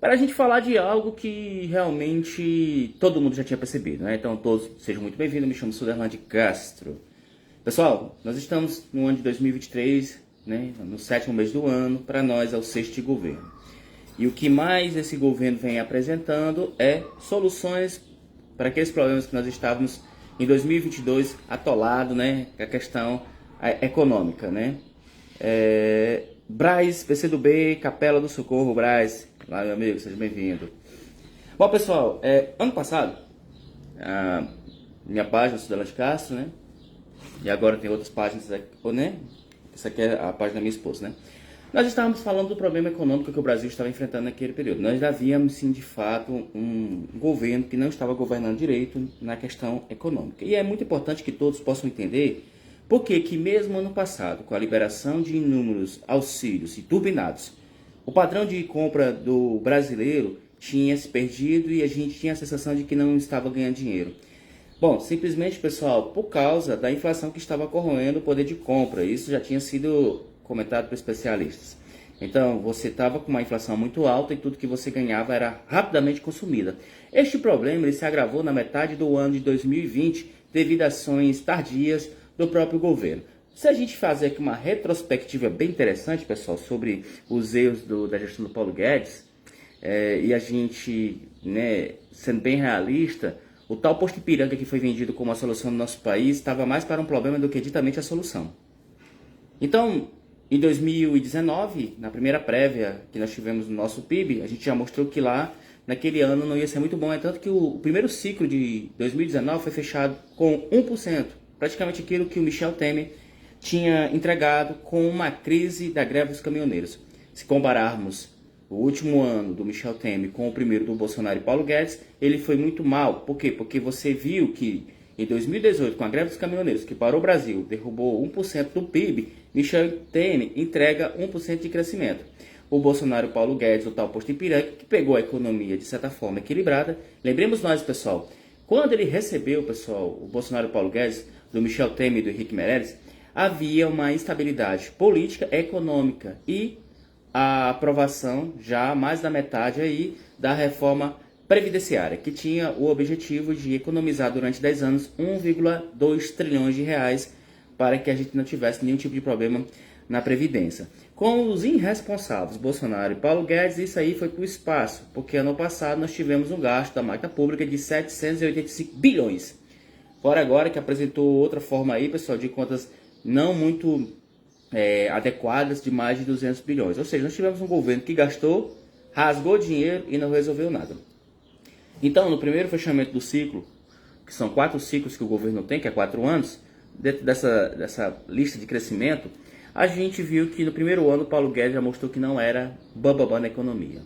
para a gente falar de algo que realmente todo mundo já tinha percebido, né? Então todos sejam muito bem-vindos, me chamo Suderlande Castro. Pessoal, nós estamos no ano de 2023, né? No sétimo mês do ano, para nós é o sexto de governo. E o que mais esse governo vem apresentando é soluções para aqueles problemas que nós estávamos em 2022 atolado, né? Com a questão econômica, né? Braz, PCdoB, Capela do Socorro, Braz. Lá, meu amigo, seja bem-vindo. Bom, pessoal, ano passado, minha página, Sudelante Castro, né? E agora tem outras páginas, né? Essa aqui é a página da minha esposa, né? Nós estávamos falando do problema econômico que o Brasil estava enfrentando naquele período. Nós já víamos, sim, de fato, um governo que não estava governando direito na questão econômica. E é muito importante que todos possam entender por que mesmo ano passado, com a liberação de inúmeros auxílios e turbinados, o padrão de compra do brasileiro tinha se perdido e a gente tinha a sensação de que não estava ganhando dinheiro. Bom, simplesmente, pessoal, por causa da inflação que estava corroendo o poder de compra. Isso já tinha sido comentado por especialistas. Então, você estava com uma inflação muito alta e tudo que você ganhava era rapidamente consumida. Este problema ele se agravou na metade do ano de 2020 devido a ações tardias do próprio governo. Se a gente fazer aqui uma retrospectiva bem interessante, pessoal, sobre os erros da gestão do Paulo Guedes, e a gente, né, sendo bem realista, o tal posto Ipiranga que foi vendido como a solução do nosso país estava mais para um problema do que ditamente a solução. Então, em 2019, na primeira prévia que nós tivemos no nosso PIB, a gente já mostrou que lá, naquele ano, não ia ser muito bom. É tanto que o primeiro ciclo de 2019 foi fechado com 1%, praticamente aquilo que o Michel Temer tinha entregado com uma crise da greve dos caminhoneiros. Se compararmos o último ano do Michel Temer com o primeiro do Bolsonaro e Paulo Guedes, ele foi muito mal. Por quê? Porque você viu que em 2018, com a greve dos caminhoneiros, que parou o Brasil, derrubou 1% do PIB, Michel Temer entrega 1% de crescimento. O Bolsonaro e Paulo Guedes, o tal posto Ipiranga, que pegou a economia de certa forma equilibrada. Lembremos nós, pessoal, quando ele recebeu, pessoal, o Bolsonaro e Paulo Guedes, do Michel Temer e do Henrique Meirelles, havia uma instabilidade política, econômica e a aprovação já mais da metade aí da reforma previdenciária, que tinha o objetivo de economizar durante 10 anos 1,2 trilhões de reais para que a gente não tivesse nenhum tipo de problema na Previdência. Com os irresponsáveis, Bolsonaro e Paulo Guedes, isso aí foi para o espaço, porque ano passado nós tivemos um gasto da máquina pública de 785 bilhões. Fora agora que apresentou outra forma aí, pessoal, de contas não muito adequadas de mais de 200 bilhões. Ou seja, nós tivemos um governo que gastou, rasgou dinheiro e não resolveu nada. Então, no primeiro fechamento do ciclo, que são 4 ciclos que o governo tem, que é 4 anos, dentro dessa lista de crescimento, a gente viu que no primeiro ano o Paulo Guedes já mostrou que não era bambambam na economia.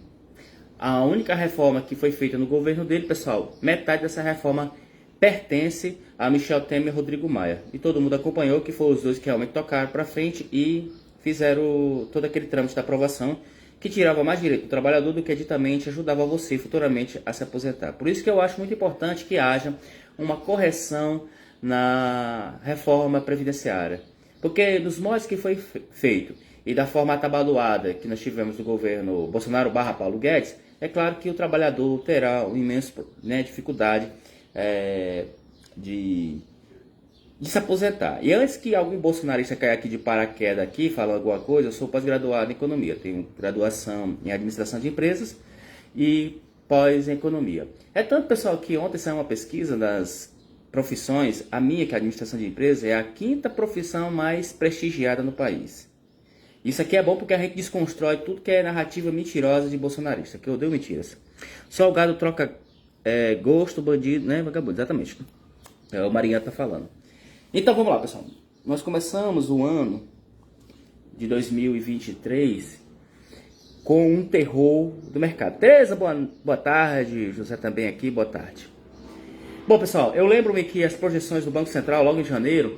A única reforma que foi feita no governo dele, pessoal, metade dessa reforma pertence a Michel Temer e Rodrigo Maia. E todo mundo acompanhou que foram os dois que realmente tocaram para frente e fizeram todo aquele trâmite da aprovação que tirava mais direito do trabalhador do que ditamente ajudava você futuramente a se aposentar. Por isso que eu acho muito importante que haja uma correção na reforma previdenciária. Porque nos moldes que foi feito e da forma atabalhoada que nós tivemos do governo Bolsonaro / Paulo Guedes, é claro que o trabalhador terá uma imensa dificuldade de se aposentar. E antes que algum bolsonarista caia aqui de paraquedas aqui, falando alguma coisa, eu sou pós-graduado em economia, tenho graduação em administração de empresas e pós em economia. É tanto, pessoal, que ontem saiu uma pesquisa das profissões, a minha, que é a administração de empresas, é a 5ª profissão mais prestigiada no país. Isso aqui é bom porque a gente desconstrói tudo que é narrativa mentirosa de bolsonarista, que eu odeio mentiras. Só o gado troca gosto, bandido, né, vagabundo, exatamente. O Marinha tá falando. Então vamos lá, pessoal. Nós começamos o ano de 2023 com um terror do mercado. Tereza, boa tarde. José também aqui, boa tarde. Bom, pessoal, eu lembro-me que as projeções do Banco Central logo em janeiro,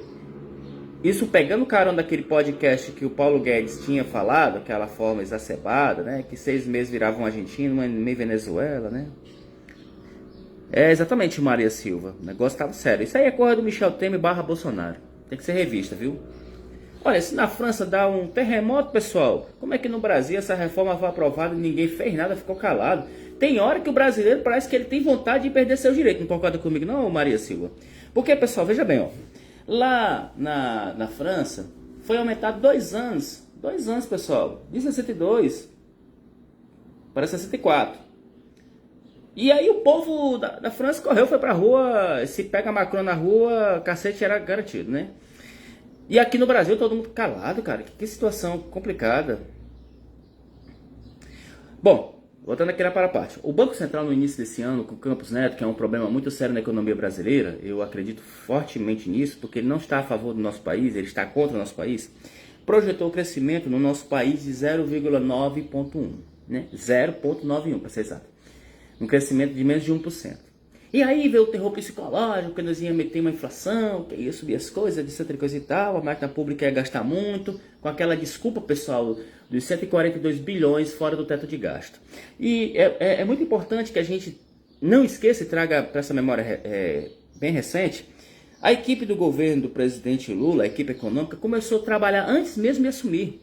isso pegando o carão daquele podcast que o Paulo Guedes tinha falado, aquela forma exacerbada, né, que 6 meses viravam Argentina, meio Venezuela, né? Exatamente, Maria Silva. O negócio estava sério. Isso aí é coisa do Michel Temer / Bolsonaro. Tem que ser revista, viu? Olha, se na França dá um terremoto, pessoal, como é que no Brasil essa reforma foi aprovada e ninguém fez nada, ficou calado? Tem hora que o brasileiro parece que ele tem vontade de perder seus direitos. Não concorda comigo não, Maria Silva? Porque, pessoal, veja bem, ó, lá na França foi aumentado 2 anos. 2 anos, pessoal, de 62 para 64. E aí o povo da França correu, foi pra rua, se pega Macron na rua, cacete era garantido, né? E aqui no Brasil todo mundo calado, cara, que situação complicada. Bom, voltando aqui para a parte. O Banco Central no início desse ano, com o Campos Neto, que é um problema muito sério na economia brasileira, eu acredito fortemente nisso, porque ele não está a favor do nosso país, ele está contra o nosso país, projetou o crescimento no nosso país de 0,9,1, né? 0,91 para ser exato. Um crescimento de menos de 1%. E aí veio o terror psicológico, que nós íamos meter uma inflação, que ia subir as coisas, de outra coisa e tal, a máquina pública ia gastar muito, com aquela desculpa, pessoal, dos 142 bilhões fora do teto de gasto. E é muito importante que a gente não esqueça e traga para essa memória bem recente, a equipe do governo do presidente Lula, a equipe econômica, começou a trabalhar antes mesmo de assumir.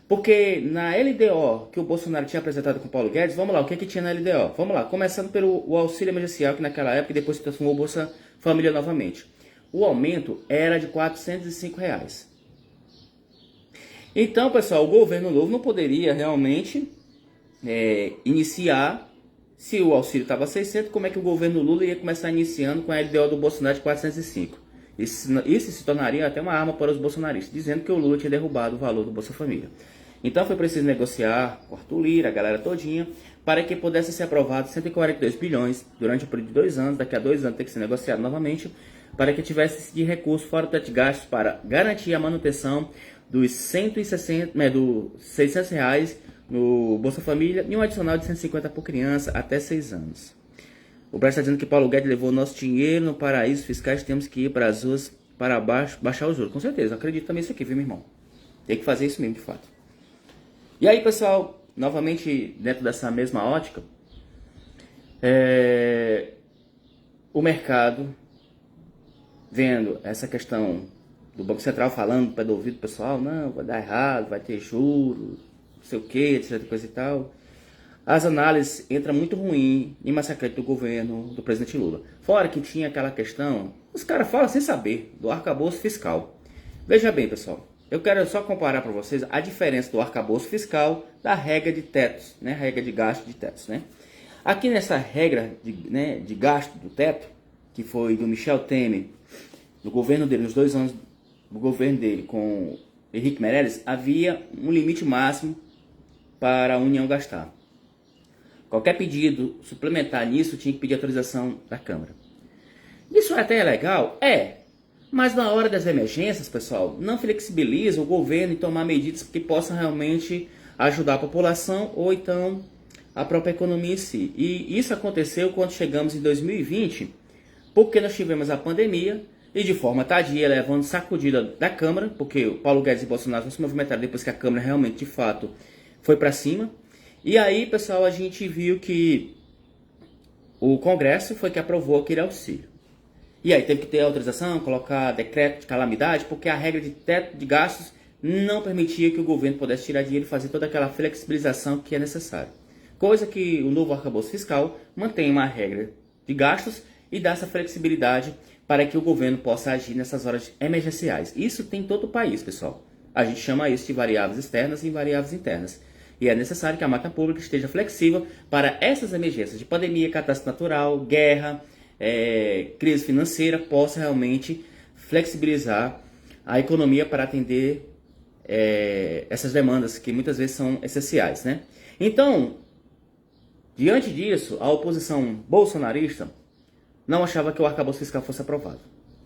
Porque na LDO que o Bolsonaro tinha apresentado com o Paulo Guedes, vamos lá, o que tinha na LDO? Vamos lá, começando pelo auxílio emergencial, que naquela época depois se transformou o Bolsa Família novamente. O aumento era de R$ 405. Então, pessoal, o governo novo não poderia realmente iniciar, se o auxílio estava 600, como é que o governo Lula ia começar iniciando com a LDO do Bolsonaro de 405? Isso se tornaria até uma arma para os bolsonaristas, dizendo que o Lula tinha derrubado o valor do Bolsa Família. Então foi preciso negociar com Arthur Lira, a galera todinha, para que pudesse ser aprovado 142 bilhões durante o período de 2 anos, daqui a 2 anos tem que ser negociado novamente, para que tivesse de recurso fora do teto de gastos para garantir a manutenção dos 160, dos 600 reais no Bolsa Família e um adicional de 150 por criança até 6 anos. O Brasil está dizendo que Paulo Guedes levou o nosso dinheiro no paraíso fiscais, temos que ir para as ruas para baixar os juros. Com certeza, eu acredito também nisso aqui, viu, meu irmão? Tem que fazer isso mesmo, de fato. E aí, pessoal, novamente, dentro dessa mesma ótica, o mercado, vendo essa questão do Banco Central falando para o ouvido do pessoal, não, vai dar errado, vai ter juros, não sei o que, etc, coisa e tal. As análises entram muito ruim em massacre do governo do presidente Lula. Fora que tinha aquela questão, os caras falam sem saber, do arcabouço fiscal. Veja bem, pessoal, eu quero só comparar para vocês a diferença do arcabouço fiscal da regra de tetos, né? Regra de gasto de tetos, né? Aqui nessa regra de gasto do teto, que foi do Michel Temer, no governo dele, nos 2 anos do governo dele com Henrique Meirelles, havia um limite máximo para a União gastar. Qualquer pedido suplementar nisso tinha que pedir autorização da Câmara. Isso até é legal? Mas na hora das emergências, pessoal, não flexibiliza o governo em tomar medidas que possam realmente ajudar a população ou então a própria economia em si. E isso aconteceu quando chegamos em 2020, porque nós tivemos a pandemia e de forma tardia, levando sacudida da Câmara, porque o Paulo Guedes e Bolsonaro não se movimentaram depois que a Câmara realmente, de fato, foi para cima. E aí, pessoal, a gente viu que o Congresso foi que aprovou aquele auxílio. E aí teve que ter autorização, colocar decreto de calamidade, porque a regra de teto de gastos não permitia que o governo pudesse tirar dinheiro e fazer toda aquela flexibilização que é necessária. Coisa que o novo arcabouço fiscal mantém uma regra de gastos e dá essa flexibilidade para que o governo possa agir nessas horas emergenciais. Isso tem em todo o país, pessoal. A gente chama isso de variáveis externas e variáveis internas. E é necessário que a máquina pública esteja flexível para essas emergências de pandemia, catástrofe natural, guerra, crise financeira, possa realmente flexibilizar a economia para atender essas demandas que muitas vezes são essenciais, né? Então, diante disso, a oposição bolsonarista não achava que o arcabouço fiscal fosse aprovado.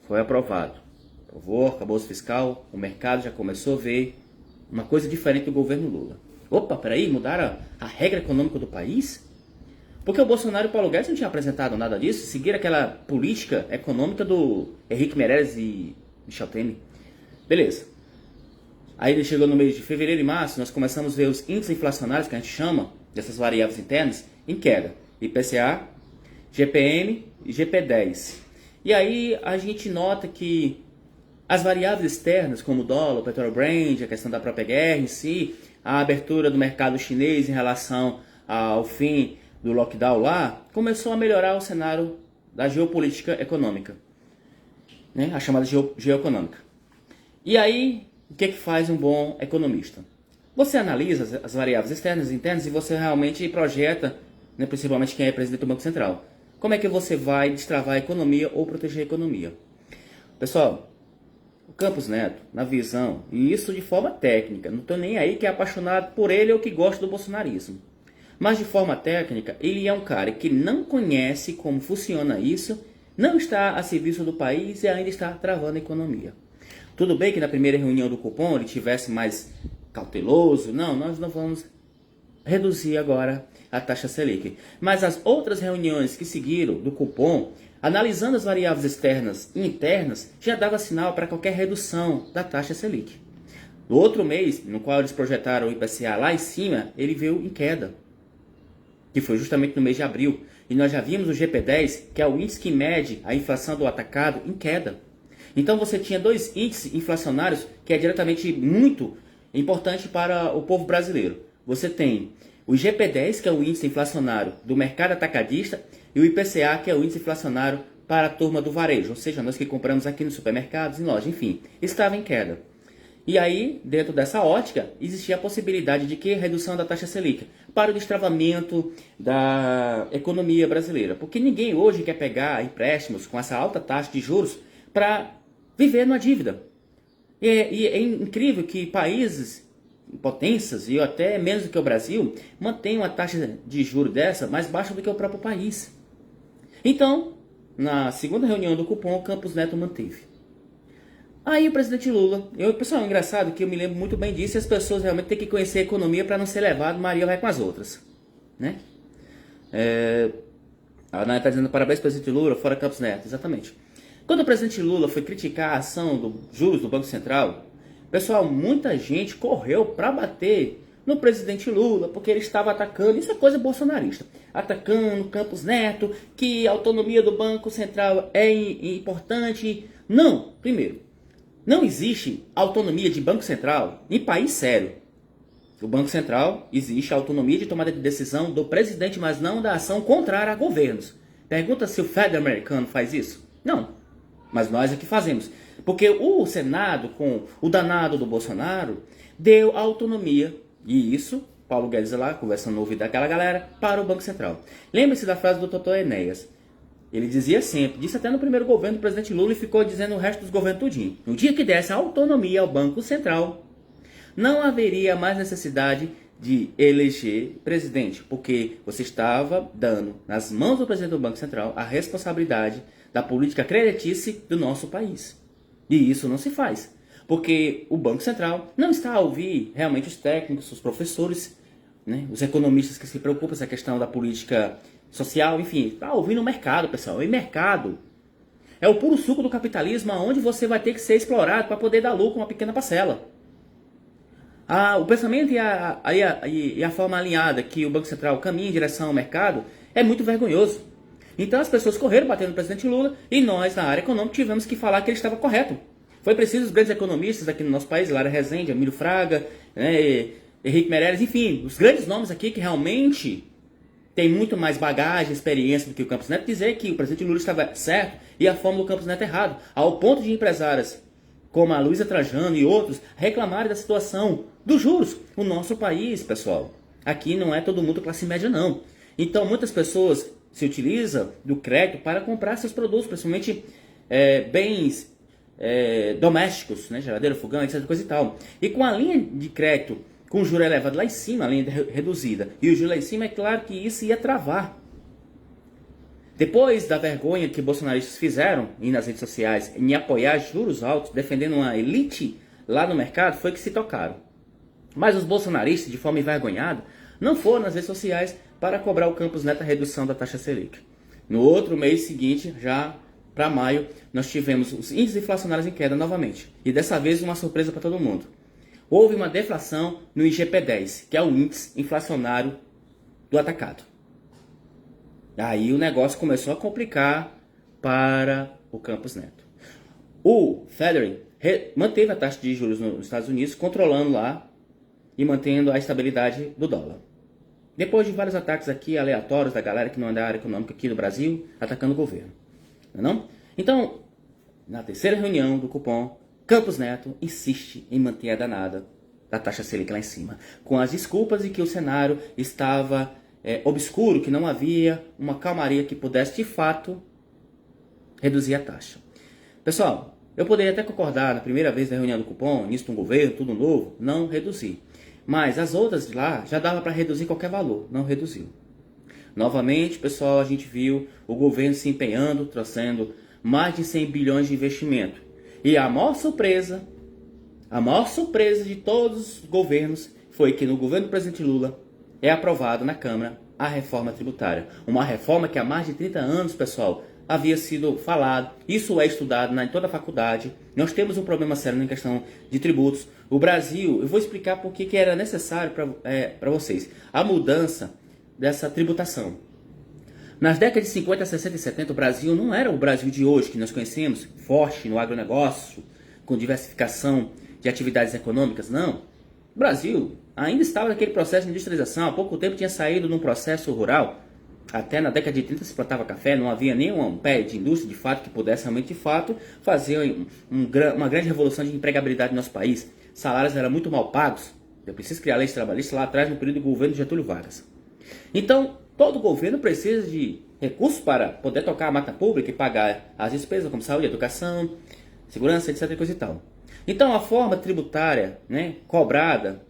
Foi aprovado. Aprovou o arcabouço fiscal, o mercado já começou a ver uma coisa diferente do governo Lula. Opa, peraí, mudaram a regra econômica do país? Porque o Bolsonaro e o Paulo Guedes não tinham apresentado nada disso, seguiram aquela política econômica do Henrique Meirelles e Michel Temer. Beleza. Aí ele chegou no mês de fevereiro e março, nós começamos a ver os índices inflacionários, que a gente chama, dessas variáveis internas, em queda. IPCA, GPM e GP10. E aí a gente nota que As variáveis externas, como o dólar, o petróleo Brent, a questão da própria guerra em si, a abertura do mercado chinês em relação ao fim do lockdown lá, começou a melhorar o cenário da geopolítica econômica, né? A chamada geoeconômica. E aí, o que faz um bom economista? Você analisa as variáveis externas e internas e você realmente projeta, né, principalmente quem é presidente do Banco Central, como é que você vai destravar a economia ou proteger a economia. Pessoal, o Campos Neto, na visão, e isso de forma técnica, não estou nem aí que é apaixonado por ele ou que gosta do bolsonarismo, mas de forma técnica, ele é um cara que não conhece como funciona isso, não está a serviço do país e ainda está travando a economia. Tudo bem que na primeira reunião do cupom ele tivesse mais cauteloso, não, nós não vamos reduzir agora a taxa Selic. Mas as outras reuniões que seguiram do cupom, analisando as variáveis externas e internas, já dava sinal para qualquer redução da taxa Selic. No outro mês, no qual eles projetaram o IPCA lá em cima, ele veio em queda, que foi justamente no mês de abril. E nós já vimos o GP10, que é o índice que mede a inflação do atacado, em queda. Então você tinha dois índices inflacionários que é diretamente muito importante para o povo brasileiro. Você tem o IGP-10, que é o índice inflacionário do mercado atacadista, e o IPCA, que é o índice inflacionário para a turma do varejo, ou seja, nós que compramos aqui nos supermercados, em loja, enfim, estava em queda. E aí, dentro dessa ótica, existia a possibilidade de que redução da taxa Selic para o destravamento da economia brasileira. Porque ninguém hoje quer pegar empréstimos com essa alta taxa de juros para viver numa dívida. E é incrível que países, potências e até menos do que o Brasil, mantenham uma taxa de juros dessa mais baixa do que o próprio país. Então, na segunda reunião do cupom, o Campos Neto manteve. Aí o presidente Lula, pessoal, é engraçado que eu me lembro muito bem disso, e as pessoas realmente têm que conhecer a economia para não ser levado, Maria vai com as outras, né? A Ana está dizendo parabéns presidente Lula, fora Campos Neto, exatamente. Quando o presidente Lula foi criticar a ação dos juros do Banco Central, pessoal, muita gente correu para bater no presidente Lula, porque ele estava atacando, isso é coisa bolsonarista, atacando Campos Neto, que a autonomia do Banco Central é importante. Não, primeiro, não existe autonomia de Banco Central em país sério. O Banco Central existe a autonomia de tomada de decisão do presidente, mas não da ação contrária a governos. Pergunta se o Fed americano faz isso? Não, mas nós é que fazemos. Porque o Senado, com o danado do Bolsonaro, deu autonomia, e isso, Paulo Guedes lá, conversando no ouvido daquela galera, para o Banco Central. Lembre-se da frase do Dr. Enéas. Ele dizia sempre, disse até no primeiro governo do presidente Lula e ficou dizendo o resto dos governos tudinho. No dia que desse autonomia ao Banco Central, não haveria mais necessidade de eleger presidente, porque você estava dando nas mãos do presidente do Banco Central a responsabilidade da política creditícia do nosso país. E isso não se faz, porque o Banco Central não está a ouvir realmente os técnicos, os professores, né, os economistas que se preocupam com essa questão da política social, enfim, está ouvindo o mercado, pessoal. E mercado é o puro suco do capitalismo, onde você vai ter que ser explorado para poder dar lucro uma pequena parcela. O pensamento e a forma alinhada que o Banco Central caminha em direção ao mercado é muito vergonhoso. Então as pessoas correram batendo no presidente Lula e nós, na área econômica, tivemos que falar que ele estava correto. Foi preciso os grandes economistas aqui no nosso país, Lara Rezende, Emílio Fraga, né, Henrique Meirelles, enfim, os grandes nomes aqui que realmente tem muito mais bagagem, experiência do que o Campos Neto, dizer que o presidente Lula estava certo e a forma do Campos Neto errado, ao ponto de empresárias como a Luísa Trajano e outros reclamarem da situação dos juros. O nosso país, pessoal, aqui não é todo mundo classe média, não. Então, muitas pessoas se utilizam do crédito para comprar seus produtos, principalmente bens domésticos, né, geladeira, fogão, etc, coisa e tal. E com a linha de crédito com o juro elevado lá em cima, a linha reduzida, e o juro lá em cima, é claro que isso ia travar. Depois da vergonha que bolsonaristas fizeram nas redes sociais em apoiar juros altos, defendendo uma elite lá no mercado, foi que se tocaram. Mas os bolsonaristas, de forma envergonhada, não foram nas redes sociais para cobrar o Campos Neto a redução da taxa Selic. No outro mês seguinte, já para maio, nós tivemos os índices inflacionários em queda novamente. E dessa vez uma surpresa para todo mundo. Houve uma deflação no IGP-10, que é o índice inflacionário do atacado. Aí o negócio começou a complicar para o Campos Neto. o Federer manteve a taxa de juros nos Estados Unidos, controlando lá e mantendo a estabilidade do dólar. Depois de vários ataques aqui aleatórios da galera que não é da área econômica aqui do Brasil, atacando o governo. Não? Então, na terceira reunião do Copom, Campos Neto insiste em manter a danada da taxa Selic lá em cima, com as desculpas de que o cenário estava obscuro, que não havia uma calmaria que pudesse de fato reduzir a taxa. Pessoal, eu poderia até concordar na primeira vez da reunião do Copom, início de um governo, tudo novo, não reduzir. Mas as outras de lá já dava para reduzir qualquer valor, não reduziu. Novamente, pessoal, a gente viu o governo se empenhando, trouxendo mais de 100 bilhões de investimento. E a maior surpresa de todos os governos foi que no governo do presidente Lula é aprovado na Câmara a reforma tributária. Uma reforma que há mais de 30 anos, pessoal, havia sido falado, isso é estudado em toda a faculdade. Nós temos um problema sério na questão de tributos. O Brasil, eu vou explicar por que era necessário para vocês a mudança dessa tributação. Nas décadas de 50, 60 e 70, o Brasil não era o Brasil de hoje que nós conhecemos, forte no agronegócio, com diversificação de atividades econômicas, não. O Brasil ainda estava naquele processo de industrialização, há pouco tempo tinha saído de um processo rural. Até na década de 30 se plantava café, não havia nenhum pé de indústria de fato que pudesse realmente de fato fazer uma grande revolução de empregabilidade no nosso país. Salários eram muito mal pagos. Eu preciso criar leis trabalhistas lá atrás no período do governo de Getúlio Vargas. Então, todo governo precisa de recursos para poder tocar a máquina pública e pagar as despesas como saúde, educação, segurança, etc. e coisa e tal. Então, a forma tributária, cobrada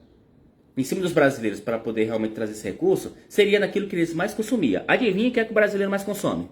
em cima dos brasileiros para poder realmente trazer esse recurso seria naquilo que eles mais consumiam. Adivinha o que é que o brasileiro mais consome?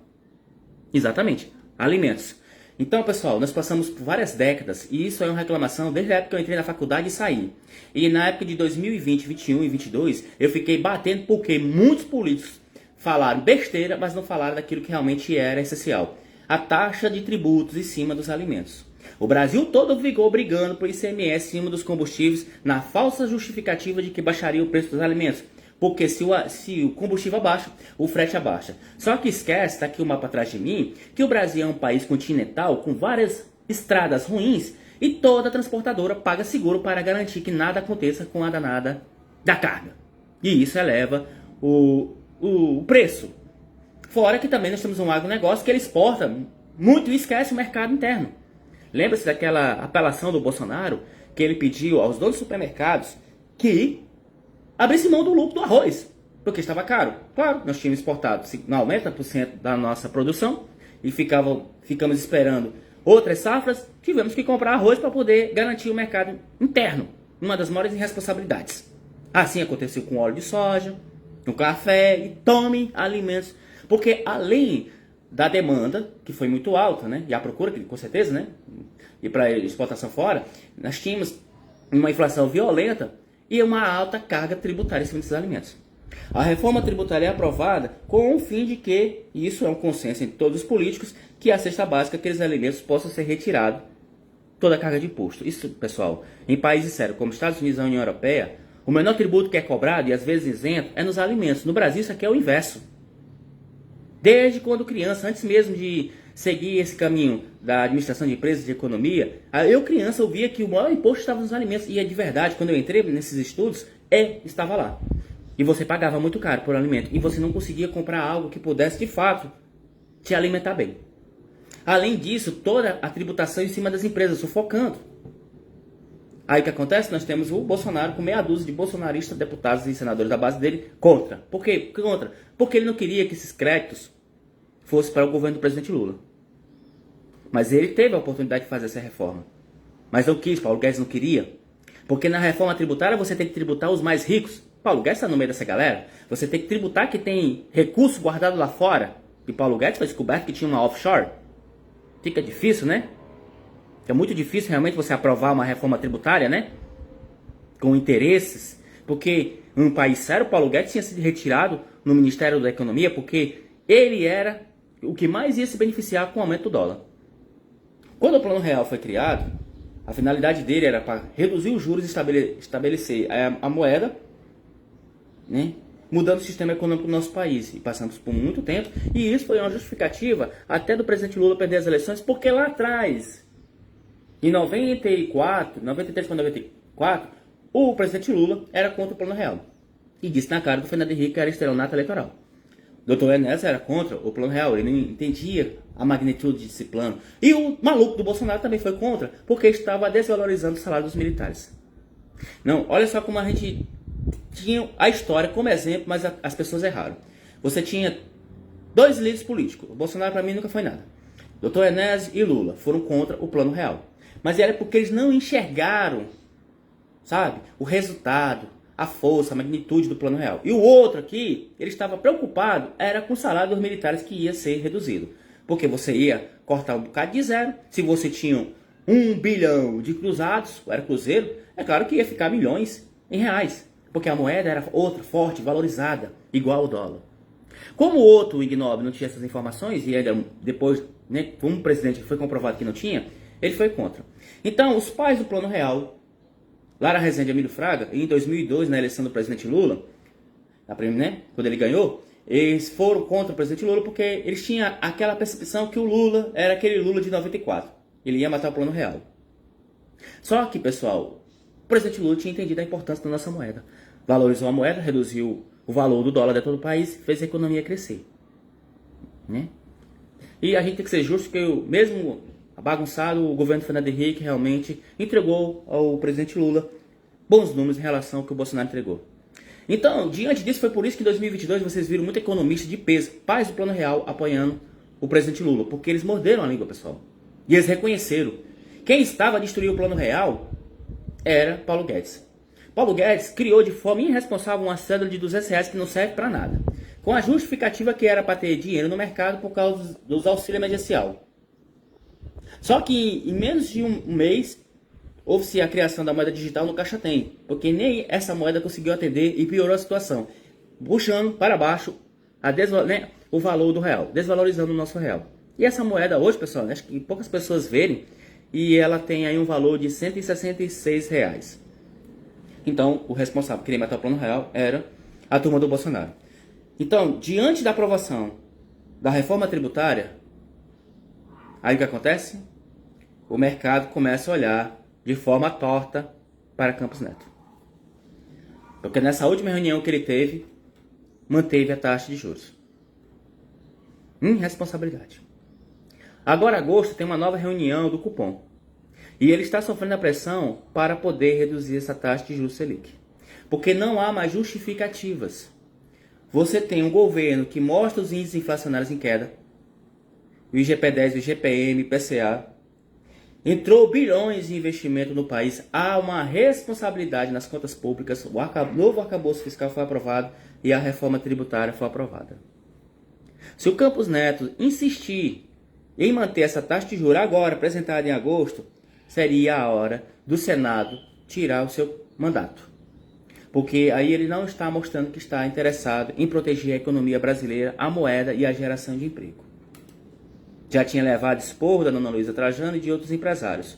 Exatamente, alimentos. Então, pessoal, nós passamos por várias décadas e isso é uma reclamação desde a época que eu entrei na faculdade e saí. E na época de 2020, 21 e 22, eu fiquei batendo porque muitos políticos falaram besteira, mas não falaram daquilo que realmente era essencial. A taxa de tributos em cima dos alimentos. O Brasil todo ficou brigando por ICMS em cima dos combustíveis na falsa justificativa de que baixaria o preço dos alimentos. Porque se o combustível abaixa, o frete abaixa. Só que esquece, está aqui o mapa atrás de mim, que o Brasil é um país continental com várias estradas ruins e toda transportadora paga seguro para garantir que nada aconteça com a danada da carga. E isso eleva o preço. Fora que também nós temos um agronegócio que ele exporta muito e esquece o mercado interno. Lembra-se daquela apelação do Bolsonaro que ele pediu aos donos de supermercados que abrisse mão do lucro do arroz, porque estava caro. Claro, nós tínhamos exportado 90% da nossa produção e ficamos esperando outras safras, tivemos que comprar arroz para poder garantir o mercado interno, uma das maiores irresponsabilidades. Assim aconteceu com óleo de soja, com café e tome alimentos, porque além da demanda, que foi muito alta, e a procura, que com certeza, e para exportação fora, nós tínhamos uma inflação violenta e uma alta carga tributária em cima desses alimentos. A reforma tributária é aprovada com o fim de que, e isso é um consenso entre todos os políticos, que a cesta básica, aqueles alimentos possam ser retirados toda a carga de imposto. Isso, pessoal, em países sérios como Estados Unidos e a União Europeia, o menor tributo que é cobrado e às vezes isento é nos alimentos. No Brasil isso aqui é o inverso. Desde quando criança, antes mesmo de seguir esse caminho da administração de empresas de economia, eu criança ouvia que o maior imposto estava nos alimentos. E é de verdade, quando eu entrei nesses estudos, estava lá. E você pagava muito caro por alimento. E você não conseguia comprar algo que pudesse, de fato, te alimentar bem. Além disso, toda a tributação em cima das empresas, sufocando. Aí o que acontece? Nós temos o Bolsonaro com meia dúzia de bolsonaristas, deputados e senadores da base dele contra. Por quê? Contra. Porque ele não queria que esses créditos fossem para o governo do presidente Lula. Mas ele teve a oportunidade de fazer essa reforma. Mas não quis, Paulo Guedes não queria. Porque na reforma tributária você tem que tributar os mais ricos. Paulo Guedes está no meio dessa galera. Você tem que tributar que tem recurso guardado lá fora. E Paulo Guedes foi descoberto que tinha uma offshore. Fica difícil, né? É muito difícil realmente você aprovar uma reforma tributária, com interesses. Porque em um país sério, Paulo Guedes tinha sido retirado no Ministério da Economia porque ele era o que mais ia se beneficiar com o aumento do dólar. Quando o Plano Real foi criado, a finalidade dele era para reduzir os juros e estabelecer a moeda, mudando o sistema econômico do nosso país. E passamos por muito tempo. E isso foi uma justificativa até do presidente Lula perder as eleições, porque lá atrás Em 94, 93 para 94, o presidente Lula era contra o Plano Real. E disse na cara do Fernando Henrique que era estelionato eleitoral. O Dr. Enéas era contra o Plano Real, ele não entendia a magnitude desse plano. E o maluco do Bolsonaro também foi contra, porque estava desvalorizando o salário dos militares. Não, olha só como a gente tinha a história como exemplo, mas as pessoas erraram. Você tinha dois líderes políticos. O Bolsonaro para mim nunca foi nada. Dr. Enéas e Lula foram contra o Plano Real. Mas era porque eles não enxergaram, sabe, o resultado, a força, a magnitude do Plano Real. E o outro aqui, ele estava preocupado, era com o salário dos militares que ia ser reduzido. Porque você ia cortar um bocado de zero. Se você tinha 1 bilhão de cruzados, era cruzeiro, é claro que ia ficar milhões em reais. Porque a moeda era outra, forte, valorizada, igual ao dólar. Como o outro, o Ignóbil, não tinha essas informações, e ainda depois, né, como o presidente foi comprovado que não tinha, ele foi contra. Então, os pais do Plano Real, Lara Rezende e Emílio Fraga, em 2002, na eleição do presidente Lula, né, quando ele ganhou, eles foram contra o presidente Lula porque eles tinham aquela percepção que o Lula era aquele Lula de 94. Ele ia matar o Plano Real. Só que, pessoal, o presidente Lula tinha entendido a importância da nossa moeda. Valorizou a moeda, reduziu o valor do dólar de todo o país, fez a economia crescer. Né? E a gente tem que ser justo que mesmo bagunçado, o governo Fernando Henrique realmente entregou ao presidente Lula bons números em relação ao que o Bolsonaro entregou. Então, diante disso, foi por isso que em 2022 vocês viram muito economista de peso, pais do Plano Real, apoiando o presidente Lula, porque eles morderam a língua, pessoal. E eles reconheceram. Quem estava a destruir o Plano Real era Paulo Guedes. Paulo Guedes criou de forma irresponsável uma cédula de R$ 200 que não serve para nada, com a justificativa que era para ter dinheiro no mercado por causa dos auxílios emergencial. Só que em menos de um mês houve-se a criação da moeda digital no Caixa Tem, porque nem essa moeda conseguiu atender e piorou a situação, puxando para baixo o valor do real, desvalorizando o nosso real. E essa moeda hoje, pessoal, acho que poucas pessoas verem, e ela tem aí um valor de R$ 166. Então, o responsável por querer matar o Plano Real era a turma do Bolsonaro. Então, diante da aprovação da reforma tributária, aí o que acontece? O mercado começa a olhar de forma torta para Campos Neto. Porque nessa última reunião que ele teve, manteve a taxa de juros. Irresponsabilidade. Agora, agosto, tem uma nova reunião do cupom. E ele está sofrendo a pressão para poder reduzir essa taxa de juros Selic. Porque não há mais justificativas. Você tem um governo que mostra os índices inflacionários em queda. O IGP-10, o IGPM, o IPCA. Entrou bilhões de investimento no país. Há uma responsabilidade nas contas públicas. O novo arcabouço fiscal foi aprovado e a reforma tributária foi aprovada. Se o Campos Neto insistir em manter essa taxa de juros agora, apresentada em agosto, seria a hora do Senado tirar o seu mandato. Porque aí ele não está mostrando que está interessado em proteger a economia brasileira, a moeda e a geração de emprego. Já tinha levado esporro da Ana Luísa Trajano e de outros empresários.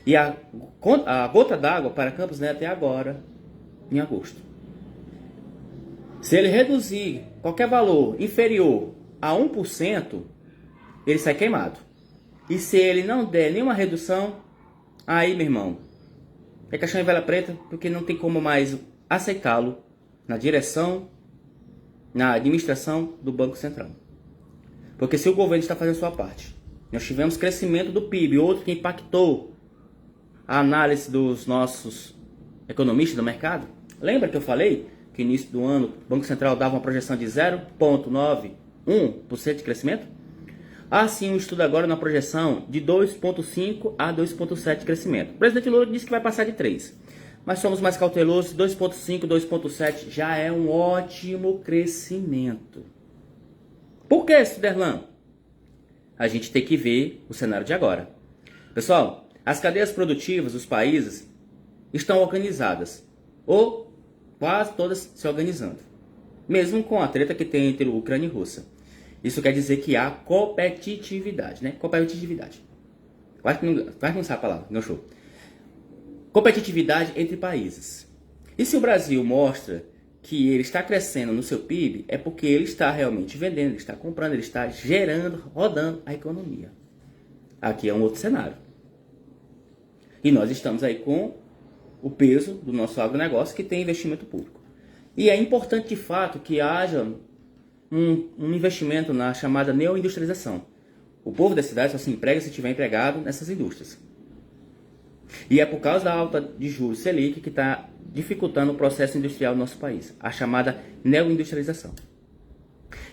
E a gota d'água para Campos Neto é agora, em agosto. Se ele reduzir qualquer valor inferior a 1%, ele sai queimado. E se ele não der nenhuma redução, aí, meu irmão, é caixão em vela preta, porque não tem como mais aceitá-lo na direção, na administração do Banco Central. Porque se o governo está fazendo sua parte, nós tivemos crescimento do PIB, outro que impactou a análise dos nossos economistas do mercado. Lembra que eu falei que no início do ano o Banco Central dava uma projeção de 0,91% de crescimento? Assim, o estudo agora na projeção de 2,5% a 2,7% de crescimento. O presidente Lula disse que vai passar de 3%. Mas somos mais cautelosos, 2,5%, 2,7% já é um ótimo crescimento. Por que, Suderlan? A gente tem que ver o cenário de agora. Pessoal, as cadeias produtivas dos países estão organizadas, ou quase todas se organizando. Mesmo com a treta que tem entre Ucrânia e Rússia. Isso quer dizer que há competitividade, né? Competitividade. Quase que não sabe a palavra, não show. Competitividade entre países. E se o Brasil mostra que ele está crescendo no seu PIB, é porque ele está realmente vendendo, ele está comprando, ele está gerando, rodando a economia. Aqui é um outro cenário. E nós estamos aí com o peso do nosso agronegócio que tem investimento público. E é importante de fato que haja um investimento na chamada neoindustrialização. O povo da cidade só se emprega se estiver empregado nessas indústrias. E é por causa da alta de juros Selic que está dificultando o processo industrial do nosso país, a chamada neoindustrialização.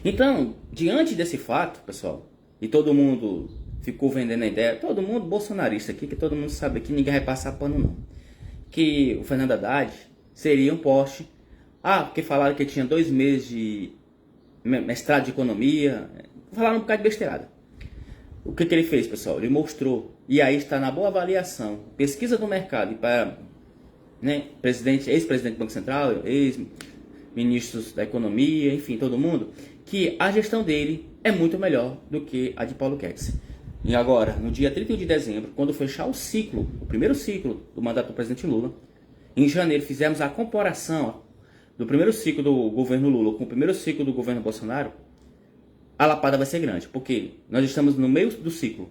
Então, diante desse fato, pessoal, e todo mundo ficou vendendo a ideia, todo mundo bolsonarista aqui, que todo mundo sabe que ninguém vai passar pano não, que o Fernando Haddad seria um poste, porque falaram que ele tinha 2 meses de mestrado de economia, falaram um bocado de besteirada. O que ele fez, pessoal? Ele mostrou, e aí está na boa avaliação, pesquisa do mercado, e para ex-presidente do Banco Central, ex-ministros da Economia, enfim, todo mundo, que a gestão dele é muito melhor do que a de Paulo Guedes. E agora, no dia 31 de dezembro, quando fechar o primeiro ciclo do mandato do presidente Lula, em janeiro fizemos a comparação do primeiro ciclo do governo Lula com o primeiro ciclo do governo Bolsonaro, a lapada vai ser grande, porque nós estamos no meio do ciclo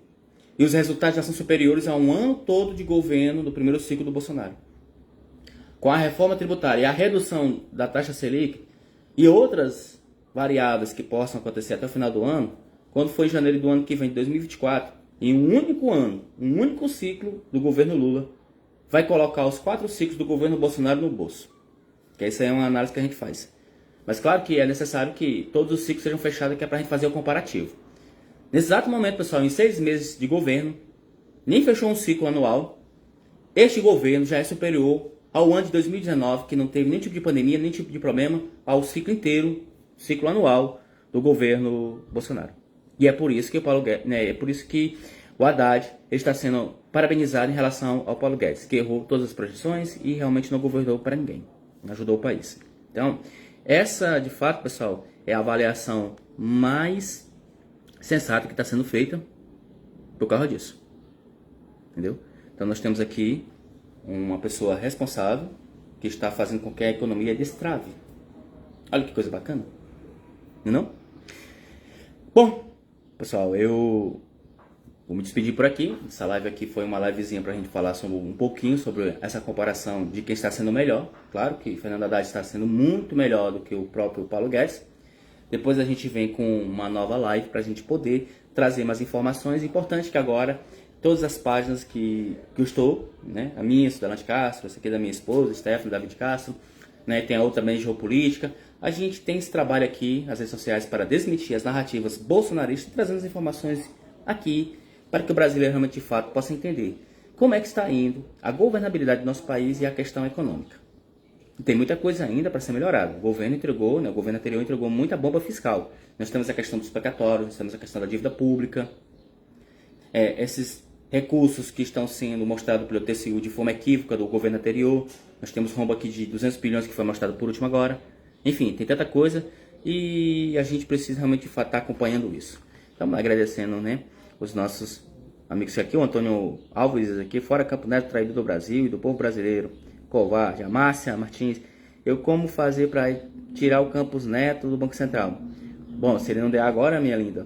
e os resultados já são superiores a um ano todo de governo do primeiro ciclo do Bolsonaro. Com a reforma tributária e a redução da taxa Selic e outras variáveis que possam acontecer até o final do ano, quando for em janeiro do ano que vem, de 2024, em um único ano, um único ciclo do governo Lula, vai colocar os 4 ciclos do governo Bolsonaro no bolso. Que essa é uma análise que a gente faz. Mas claro que é necessário que todos os ciclos sejam fechados, que é para a gente fazer o comparativo. Nesse exato momento, pessoal, em 6 meses de governo, nem fechou um ciclo anual, este governo já é superior ao ano de 2019, que não teve nenhum tipo de pandemia, nenhum tipo de problema, ao ciclo inteiro, ciclo anual do governo Bolsonaro. E é por isso que o Haddad está sendo parabenizado em relação ao Paulo Guedes, que errou todas as projeções e realmente não governou para ninguém, não ajudou o país. Então, essa, de fato, pessoal, é a avaliação mais sensata que está sendo feita por causa disso. Entendeu? Então, nós temos aqui uma pessoa responsável que está fazendo com que a economia destrave. Olha que coisa bacana. Não? Bom, pessoal, eu vou me despedir por aqui. Essa live aqui foi uma livezinha para a gente falar um pouquinho sobre essa comparação de quem está sendo melhor. Claro que Fernando Haddad está sendo muito melhor do que o próprio Paulo Guedes. Depois a gente vem com uma nova live para a gente poder trazer mais informações. Importante que agora todas as páginas que eu estou, né, a minha, Sudalante Castro, essa aqui é da minha esposa, Stephanie David Castro, né, tem a outra também de geopolítica. A gente tem esse trabalho aqui nas redes sociais para desmentir as narrativas bolsonaristas, trazendo as informações aqui para que o brasileiro realmente de fato possa entender como é que está indo a governabilidade do nosso país e a questão econômica. E tem muita coisa ainda para ser melhorada. O governo entregou, o governo anterior entregou muita bomba fiscal. Nós temos a questão dos precatórios, nós temos a questão da dívida pública, esses recursos que estão sendo mostrados pelo TCU de forma equívoca do governo anterior. Nós temos rombo aqui de 200 bilhões que foi mostrado por último agora. Enfim, tem tanta coisa e a gente precisa realmente de fato estar acompanhando isso. Então, agradecendo, né, os nossos amigos aqui, o Antônio Alves aqui, fora Campo Neto, traído do Brasil e do povo brasileiro, covarde, a Márcia Martins, eu como fazer para tirar o Campos Neto do Banco Central? Bom, se ele não der agora, minha linda,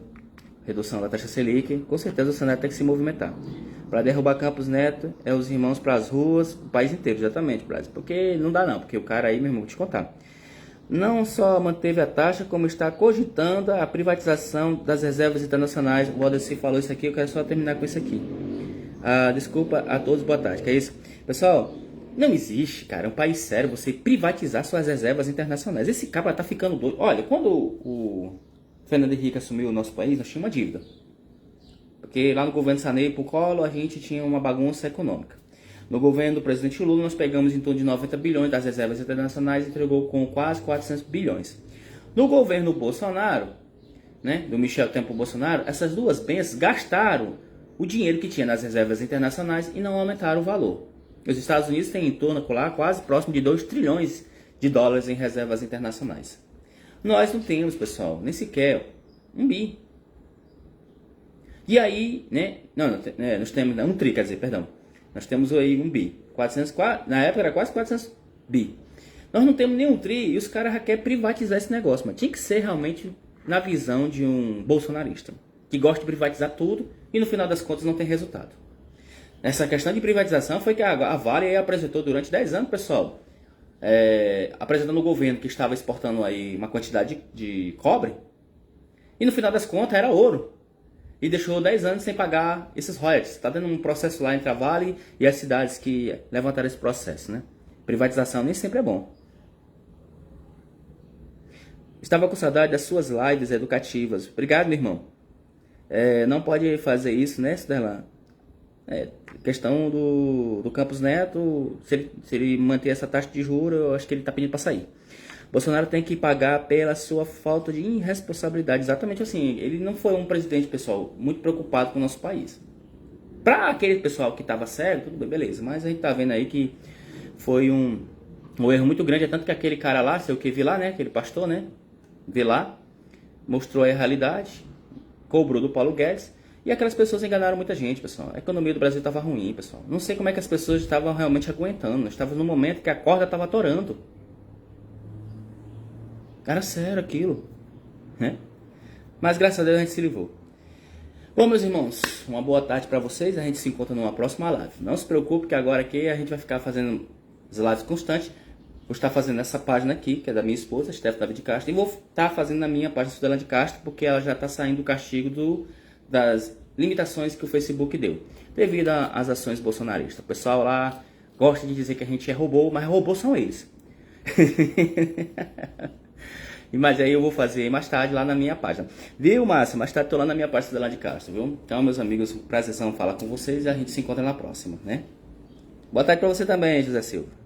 redução da taxa Selic, com certeza o Senado tem que se movimentar. Para derrubar Campos Neto, é os irmãos para as ruas, o país inteiro, exatamente, Brasil. Porque não dá não, porque o cara aí, meu irmão, vou te contar. Não só manteve a taxa, como está cogitando a privatização das reservas internacionais. O Valdeci falou isso aqui, eu quero só terminar com isso aqui. Desculpa a todos, boa tarde. Que é isso? Pessoal, não existe, cara, um país sério você privatizar suas reservas internacionais. Esse cara tá ficando doido. Olha, quando o Fernando Henrique assumiu o nosso país, nós tínhamos uma dívida. Porque lá no governo Sarney, por Collor, a gente tinha uma bagunça econômica. No governo do presidente Lula, nós pegamos em torno de 90 bilhões das reservas internacionais e entregou com quase 400 bilhões. No governo Bolsonaro, né, do Michel Temer Bolsonaro, essas duas bênçãos gastaram o dinheiro que tinha nas reservas internacionais e não aumentaram o valor. Os Estados Unidos têm em torno lá quase próximo de 2 trilhões de dólares em reservas internacionais. Nós não temos, pessoal, nem sequer um bi. E aí, né, nós temos um tri, quer dizer, perdão. Nós temos aí um bi. 400, na época era quase 400 bi. Nós não temos nenhum tri e os caras já querem privatizar esse negócio. Mas tinha que ser realmente na visão de um bolsonarista. Que gosta de privatizar tudo e no final das contas não tem resultado. Essa questão de privatização foi que a Vale aí apresentou durante 10 anos, pessoal. Apresentando o governo que estava exportando aí uma quantidade de cobre. E no final das contas era ouro. E deixou 10 anos sem pagar esses royalties. Está dando um processo lá entre a Vale e as cidades que levantaram esse processo, né? Privatização nem sempre é bom. Estava com saudade das suas lives educativas. Obrigado, meu irmão. Não pode fazer isso, né, Ciderlan? Questão do Campos Neto, se ele manter essa taxa de juros, eu acho que ele está pedindo para sair. Bolsonaro tem que pagar pela sua falta de irresponsabilidade. Exatamente assim. Ele não foi um presidente, pessoal, muito preocupado com o nosso país. Para aquele pessoal que estava sério, tudo bem, beleza. Mas a gente tá vendo aí que foi um erro muito grande. É tanto que aquele cara lá, sei o que, Vilar, né? Aquele pastor, né? Vilar, mostrou a realidade, cobrou do Paulo Guedes. E aquelas pessoas enganaram muita gente, pessoal. A economia do Brasil estava ruim, pessoal. Não sei como é que as pessoas estavam realmente aguentando. Nós estávamos num momento que a corda estava atorando. Era sério aquilo, né? Mas graças a Deus a gente se livrou. Bom, meus irmãos, uma boa tarde para vocês. A gente se encontra numa próxima live. Não se preocupe que agora aqui a gente vai ficar fazendo as lives constantes. Vou estar fazendo essa página aqui, que é da minha esposa, Stephanie David de Castro. E vou estar fazendo na minha página Suzela de Castro, porque ela já está saindo do castigo das limitações que o Facebook deu, devido às ações bolsonaristas. O pessoal lá gosta de dizer que a gente é robô, mas robôs são eles. Mas aí eu vou fazer mais tarde lá na minha página. Viu, Márcia? Mais tarde tô lá na minha página lá de Castro, viu? Então, meus amigos, prazerzão falar com vocês e a gente se encontra na próxima, né? Boa tarde pra você também, José Silva.